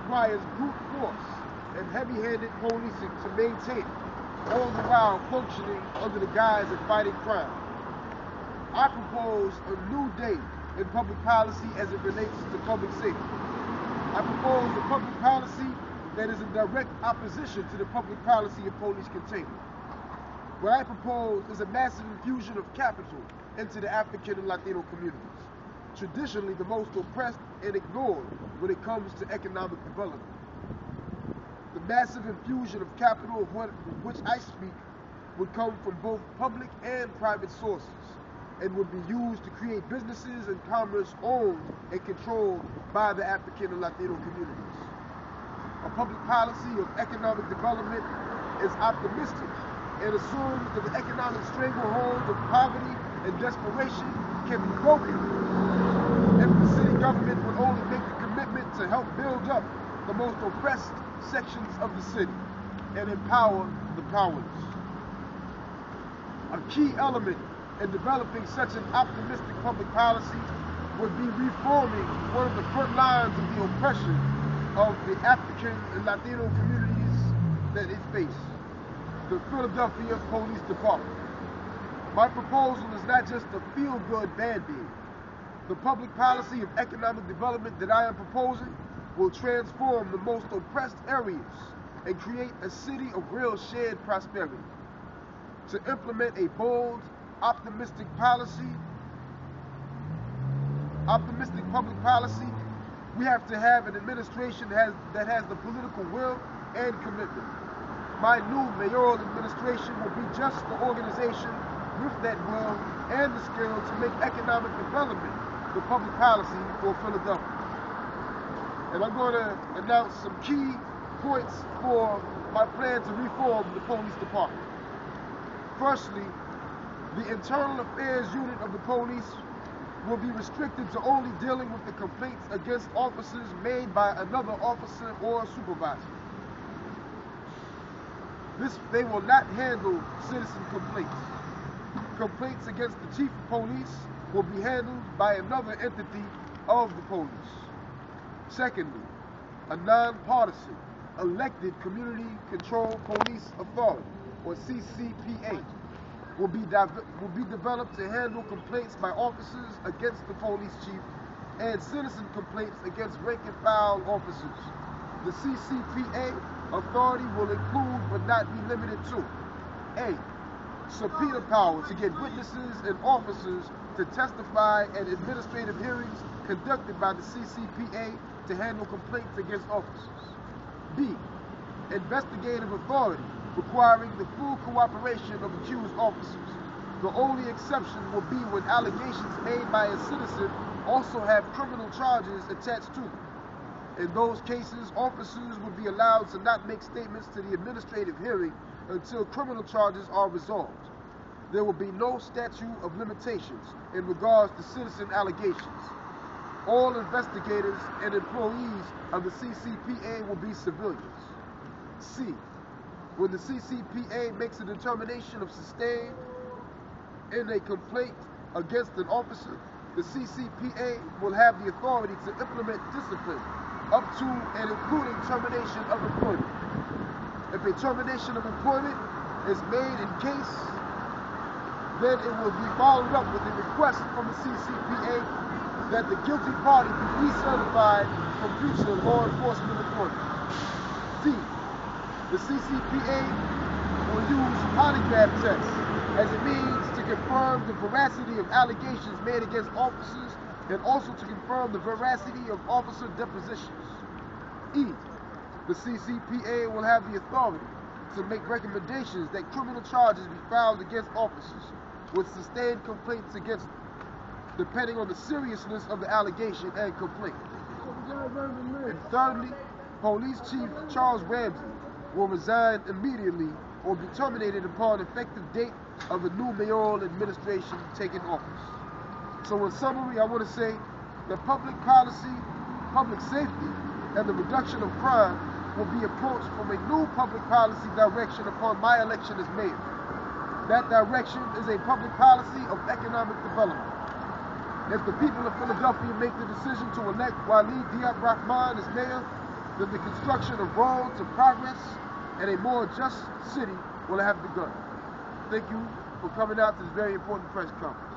requires brute force and heavy-handed policing to maintain it, all the while functioning under the guise of fighting crime. I propose a new day in public policy as it relates to public safety. I propose a public policy that is in direct opposition to the public policy of police containment. What I propose is a massive infusion of capital into the African and Latino communities, traditionally the most oppressed and ignored when it comes to economic development. The massive infusion of capital of which I speak would come from both public and private sources and would be used to create businesses and commerce owned and controlled by the African and Latino communities. A public policy of economic development is optimistic and assumes that the economic stranglehold of poverty and desperation can be broken if the city government would only make the commitment to help build up the most oppressed sections of the city and empower the powerless. A key element in developing such an optimistic public policy would be reforming one of the front lines of the oppression of the African and Latino communities that it faces, the Philadelphia Police Department. My proposal is not just a feel-good band-aid. The public policy of economic development that I am proposing will transform the most oppressed areas and create a city of real shared prosperity. To implement a bold, optimistic public policy, we have to have an administration that has the political will and commitment. My new mayoral administration will be just the organization with that will and the skill to make economic development the public policy for Philadelphia. And I'm going to announce some key points for my plan to reform the police department. Firstly, the internal affairs unit of the police will be restricted to only dealing with the complaints against officers made by another officer or supervisor. They will not handle citizen complaints. Complaints against the chief of police will be handled by another entity of the police. Secondly, a nonpartisan, elected Community Control Police Authority, or CCPA, will be developed to handle complaints by officers against the police chief and citizen complaints against rank-and-file officers. The CCPA authority will include but not be limited to: A, subpoena power to get witnesses and officers to testify at administrative hearings conducted by the CCPA to handle complaints against officers. B, investigative authority requiring the full cooperation of accused officers. The only exception will be when allegations made by a citizen also have criminal charges attached to them. In those cases, officers would be allowed to not make statements to the administrative hearing until criminal charges are resolved. There will be no statute of limitations in regards to citizen allegations. All investigators and employees of the CCPA will be civilians. C, when the CCPA makes a determination of sustained in a complaint against an officer, the CCPA will have the authority to implement discipline up to and including termination of employment. If a termination of employment is made in case, then it will be followed up with a request from the CCPA that the guilty party be decertified from future law enforcement employment. D, the CCPA will use polygraph tests as a means to confirm the veracity of allegations made against officers and also to confirm the veracity of officer depositions. E, the CCPA will have the authority to make recommendations that criminal charges be filed against officers with sustained complaints against them, depending on the seriousness of the allegation and complaint. And thirdly, Police Chief Charles Ramsey will resign immediately or be terminated upon effective date of a new mayoral administration taking office. So in summary, I want to say that public policy, public safety, and the reduction of crime will be approached from a new public policy direction upon my election as mayor. That direction is a public policy of economic development. If the people of Philadelphia make the decision to elect Wali Rahman as mayor, that the construction of roads of progress and a more just city will have begun. Thank you for coming out to this very important press conference.